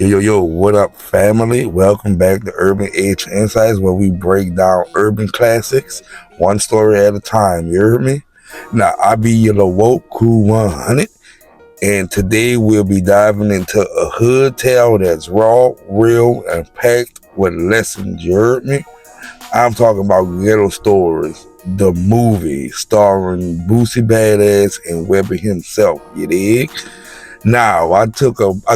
Yo, what up, family? Welcome back to Urban Age Insights, where we break down urban classics one story at a time. You heard me? Now, I be your little Kooll OneHunnit, and today we'll be diving into a hood tale that's raw, real, and packed with lessons. You heard me? I'm talking about Ghetto Stories, the movie starring Boosie Badass and Webbie himself. You dig? Now, I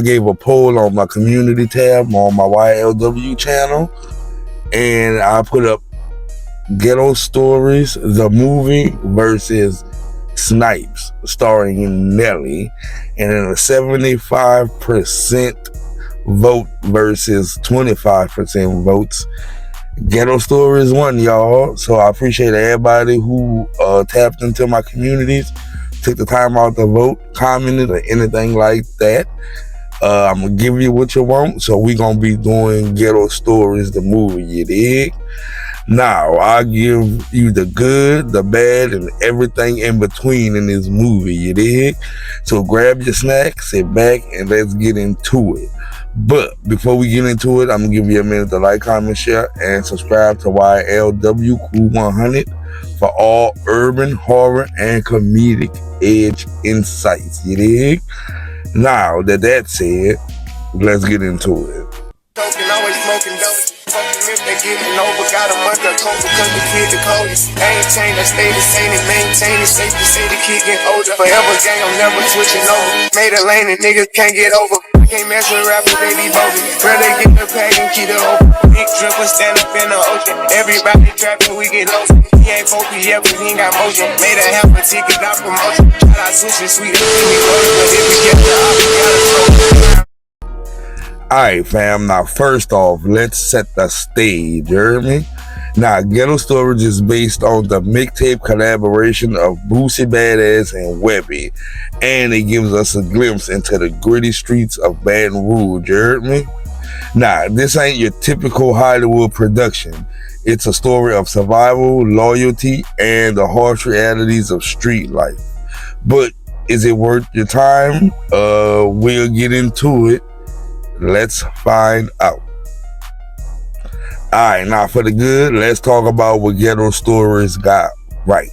gave a poll on my community tab on my YLW channel, and I put up Ghetto Stories, the movie versus Snipes, starring Nelly, and in a 75% vote versus 25% votes, Ghetto Stories won, y'all. So I appreciate everybody who tapped into my communities, took the time out to vote, commented, or anything like that. I'm gonna give you what you want, so we gonna be doing Ghetto Stories, the movie, you dig? Now, I'll give you the good, the bad, and everything in between in this movie, you dig? So grab your snack, sit back, and let's get into it. But before we get into it, I'm gonna give you a minute to like, comment, share, and subscribe to YLW Kooll OneHunnit for all urban, horror, and comedic edge insights. You dig? Now that said, let's get into it. Always smoking dope. Fucking if they getting over, got a month of coke because the kid the coldest. Ain't changed, I stay the same and maintain it. Safe to say the kid get older. Forever gang, I'm never switching over. Made a lane and niggas can't get over. Can't mess with rappers, they be bogus. Rather get the pack and keep it open. Big dripper stand up in the ocean. Everybody trapping, we get lost. He ain't focused yet, but he ain't got motion. Made a half a ticket, not promotion. Shout out sushi, sweet, and we rolling. But if we get the op, we gotta throw. Alright, fam. Now, first off, let's set the stage. You heard me? Now, Ghetto Stories is based on the mixtape collaboration of Boosie Badass and Webbie, and it gives us a glimpse into the gritty streets of Baton Rouge. You heard me? Now, this ain't your typical Hollywood production. It's a story of survival, loyalty, and the harsh realities of street life. But is it worth your time? We'll get into it. Let's find out. Alright, now for the good, let's talk about what Ghetto Stories got right.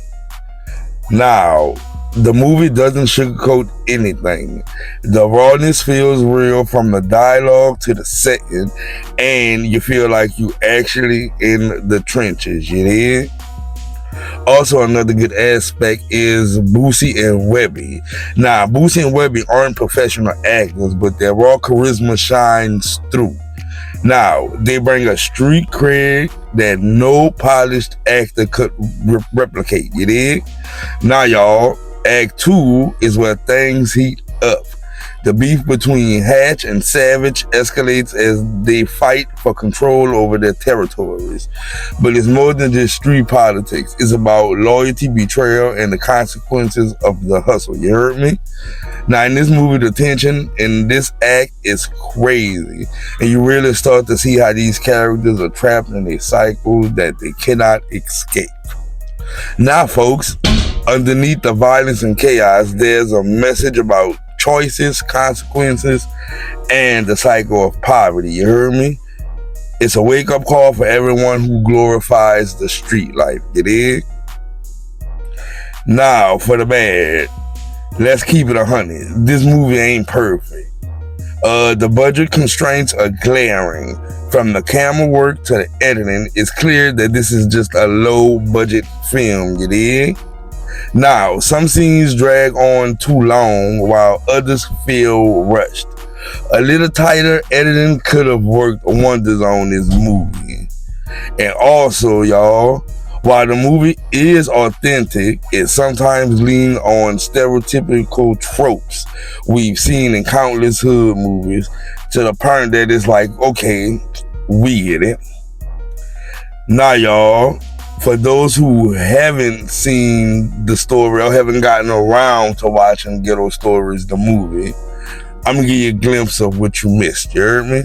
Now, the movie doesn't sugarcoat anything. The rawness feels real from the dialogue to the setting, and you feel like you actually in the trenches, you dig? Also, another good aspect is Boosie and Webbie. Now, Boosie and Webbie aren't professional actors, but their raw charisma shines through. Now, they bring a street cred that no polished actor could replicate, you dig? Now, y'all, Act 2 is where things heat up. The beef between Hatch and Savage escalates as they fight for control over their territories. But it's more than just street politics. It's about loyalty, betrayal, and the consequences of the hustle. You heard me? Now, in this movie, the tension in this act is crazy. And you really start to see how these characters are trapped in a cycle that they cannot escape. Now, folks, underneath the violence and chaos, there's a message about choices, consequences, and the cycle of poverty. You heard me? It's a wake-up call for everyone who glorifies the street life. You dig? Now, for the bad, let's keep it 100. This movie ain't perfect. The budget constraints are glaring. From the camera work to the editing, it's clear that this is just a low-budget film. You dig? Now, some scenes drag on too long while others feel rushed. A little tighter editing could have worked wonders on this movie. And also, y'all, while the movie is authentic, it sometimes leans on stereotypical tropes we've seen in countless hood movies, to the point that it's like, okay, we get it. Now, y'all, for those who haven't seen the story or haven't gotten around to watching Ghetto Stories, the movie, I'm gonna give you a glimpse of what you missed. You heard me?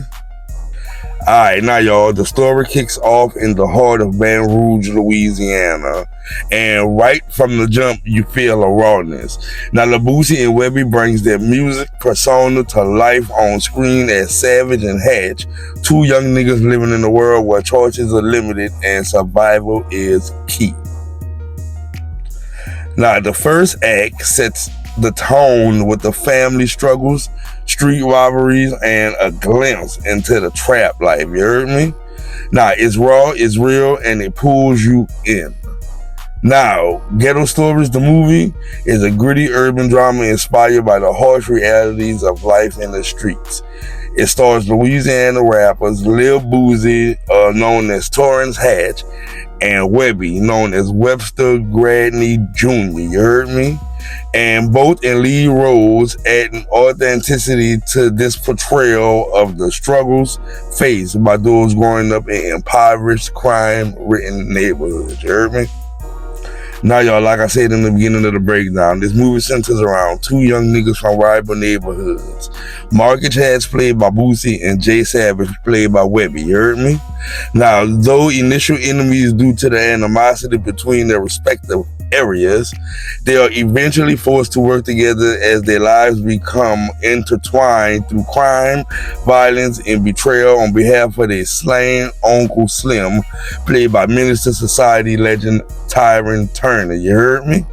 Alright, now y'all, the story kicks off in the heart of Baton Rouge, Louisiana. And right from the jump, you feel a rawness. Now, Boosie and Webbie brings their music persona to life on screen as Savage and Hatch, two young niggas living in a world where choices are limited and survival is key. Now, the first act sets the tone with the family struggles, street rivalries, and a glimpse into the trap life, you heard me? Now, it's raw, it's real, and it pulls you in. Now, Ghetto Stories, the movie, is a gritty urban drama inspired by the harsh realities of life in the streets. It stars Louisiana rappers Lil Boosie, known as Torrance Hatch, and Webbie, known as Webster Gradney Jr., you heard me? And both in lead roles, adding authenticity to this portrayal of the struggles faced by those growing up in impoverished, crime-ridden neighborhoods, you heard me? Now, y'all, like I said in the beginning of the breakdown, this movie centers around two young niggas from rival neighborhoods. Marcus Hatch, played by Boosie, and Jay Savage, played by Webbie, you heard me? Now, though initial enemies due to the animosity between their respective areas, they are eventually forced to work together as their lives become intertwined through crime, violence, and betrayal on behalf of their slain Uncle Slim, played by Minister Society legend Tyron Turner, you heard me?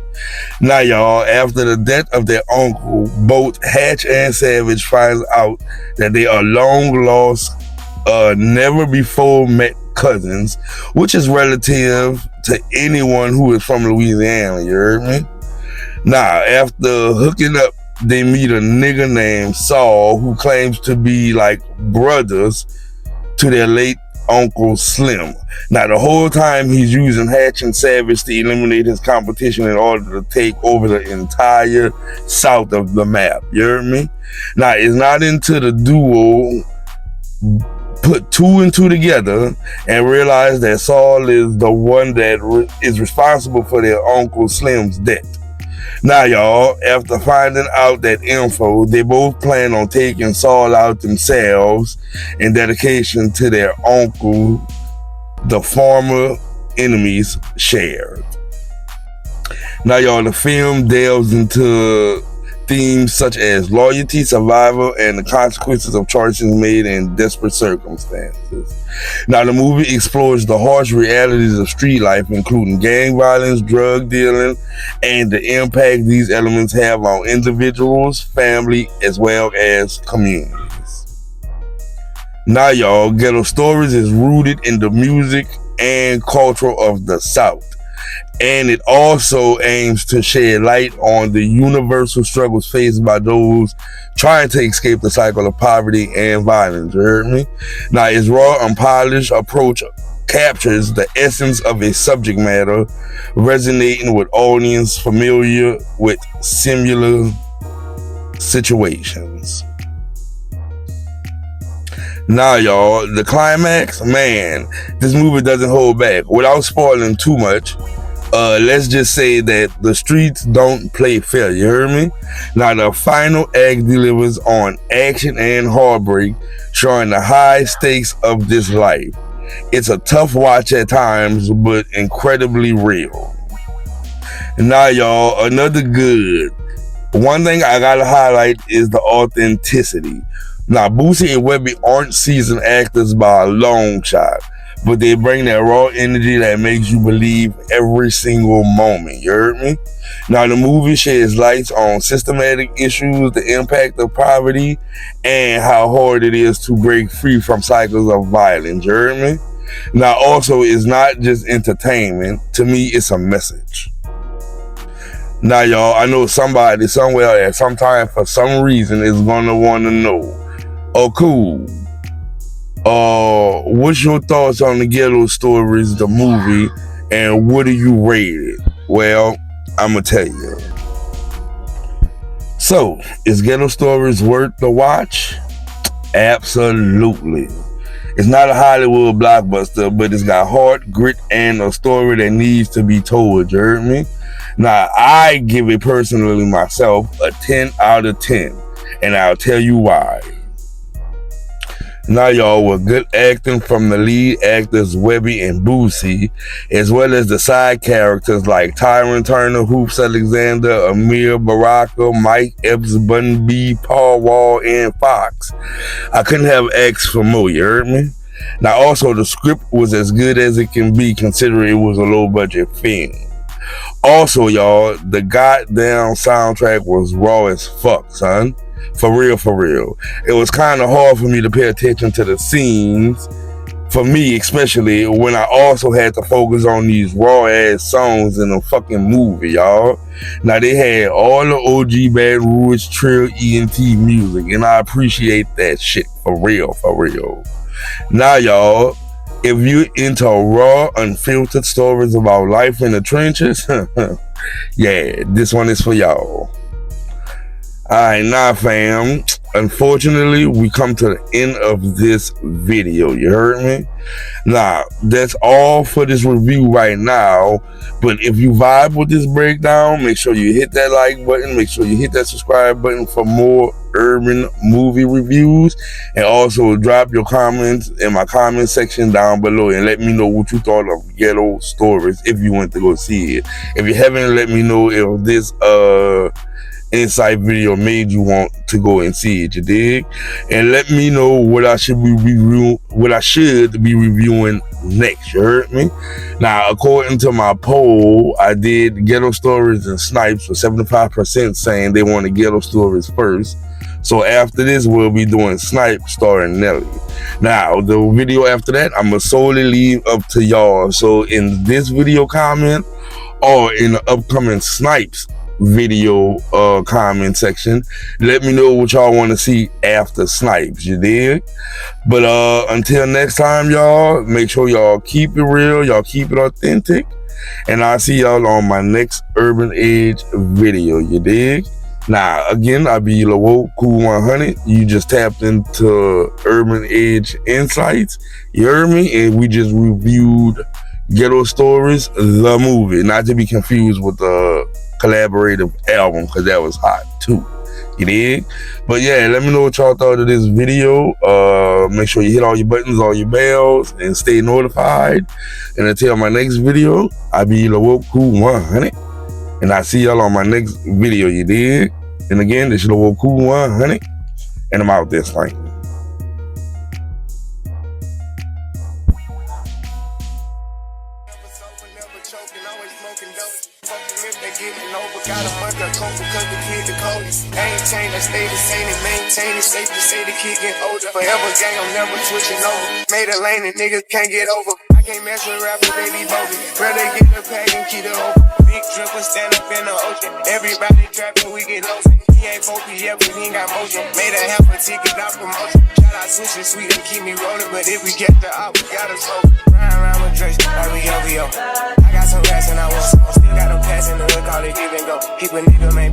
Now, y'all, after the death of their uncle, both Hatch and Savage finds out that they are long lost, never before met cousins, which is relative to anyone who is from Louisiana, you heard me? Now, after hooking up, they meet a nigga named Saul who claims to be like brothers to their late Uncle Slim. Now, the whole time he's using Hatch and Savage to eliminate his competition in order to take over the entire south of the map, you heard me? Now, it's not until the duo put two and two together and realize that Saul is the one that is responsible for their Uncle Slim's death. Now, y'all, after finding out that info, they both plan on taking Saul out themselves in dedication to their uncle, the former enemies shared. Now, y'all, the film delves into themes such as loyalty, survival, and the consequences of choices made in desperate circumstances. Now, the movie explores the harsh realities of street life, including gang violence, drug dealing, and the impact these elements have on individuals, family, as well as communities. Now, y'all, Ghetto Stories is rooted in the music and culture of the South, and it also aims to shed light on the universal struggles faced by those trying to escape the cycle of poverty and violence, you heard me? Now, its raw, unpolished approach captures the essence of a subject matter, resonating with audience familiar with similar situations. Now, y'all, the climax, man, this movie doesn't hold back. Without spoiling too much, let's just say that the streets don't play fair, you heard me? Now, the final act delivers on action and heartbreak, showing the high stakes of this life. It's a tough watch at times, but incredibly real. Now, y'all, another good. One thing I gotta highlight is the authenticity. Now, Boosie and Webbie aren't seasoned actors by a long shot, but they bring that raw energy that makes you believe every single moment, you heard me? Now, the movie sheds lights on systematic issues, the impact of poverty, and how hard it is to break free from cycles of violence, you heard me? Now, also, it's not just entertainment. To me, it's a message. Now, y'all, I know somebody somewhere at some time for some reason is gonna want to know, oh, Kooll, what's your thoughts on the Ghetto Stories, the movie, and what do you rate it? Well, I'm gonna tell you. So, is Ghetto Stories worth the watch? Absolutely. It's not a Hollywood blockbuster, but it's got heart, grit, and a story that needs to be told, you heard me? Now, I give it personally myself a 10 out of 10, and I'll tell you why. Now, y'all, with good acting from the lead actors Webbie and Boosie, as well as the side characters like Tyron Turner, Hoops Alexander, Amir Baraka, Mike Epps, Bun B, Paul Wall, and FOXX, I couldn't have asked for more, you heard me? Now, also, the script was as good as it can be considering it was a low-budget film. Also, y'all, the goddamn soundtrack was raw as fuck, son. For real, for real. It was kind of hard for me to pay attention to the scenes, for me especially, when I also had to focus on these raw-ass songs in the fucking movie, y'all. Now, they had all the OG Baton Rouge Trill ENT music, and I appreciate that shit, for real, for real. Now, y'all, if you into raw, unfiltered stories about life in the trenches, yeah, this one is for y'all. Alright, now fam, unfortunately, we come to the end of this video, you heard me? Now, that's all for this review right now, but if you vibe with this breakdown, make sure you hit that like button, make sure you hit that subscribe button for more urban movie reviews, and also drop your comments in my comment section down below and let me know what you thought of Ghetto Stories if you went to go see it. If you haven't, let me know if this insight video made you want to go and see it, you dig? And let me know what I should be reviewing next, you heard me? Now, according to my poll, I did Ghetto Stories and Snipes with 75% saying they wanted Ghetto Stories first. So after this, we'll be doing Snipes starring Nelly. Now, the video after that, I'm gonna solely leave up to y'all. So in this video comment or in the upcoming Snipes video comment section, let me know what y'all want to see after Snipes, you dig? But until next time, y'all, make sure y'all keep it real, y'all keep it authentic, and I'll see y'all on my next Urban Age video, you dig? Now, again, I'll be your Kooll OneHunnit. You just tapped into Urban Age Insights, you heard me? And we just reviewed Ghetto Stories, the movie, not to be confused with the collaborative album, because that was hot too, you dig? But yeah, let me know what y'all thought of this video. Make sure you hit all your buttons, all your bells, and stay notified. And until my next video, I'll be your Kooll OneHunnit, and I'll see y'all on my next video, you dig? And again, this is your Kooll OneHunnit, and I'm out this thing. Got a month of coke because the kid the coldest. Maintain, I stay the same and maintain it. Safe to say the kid get older. Forever gang, I'm never switching over. Made a lane and niggas can't get over. I can't mess with rappers, they be bogus. Rather get the pack and keep it open. Big dripper stand up in the ocean. Everybody trapping, we get lost. He ain't focused yet, but he ain't got motion. Made a half a ticket out promotion. Shout out switching sweet and keep me rolling. But if we get the op, we gotta slow. Ride around with Drake, like we OVO. I got some rats and I want some. Still got them pass in the hood, call it give and go. Keep a nigga, man.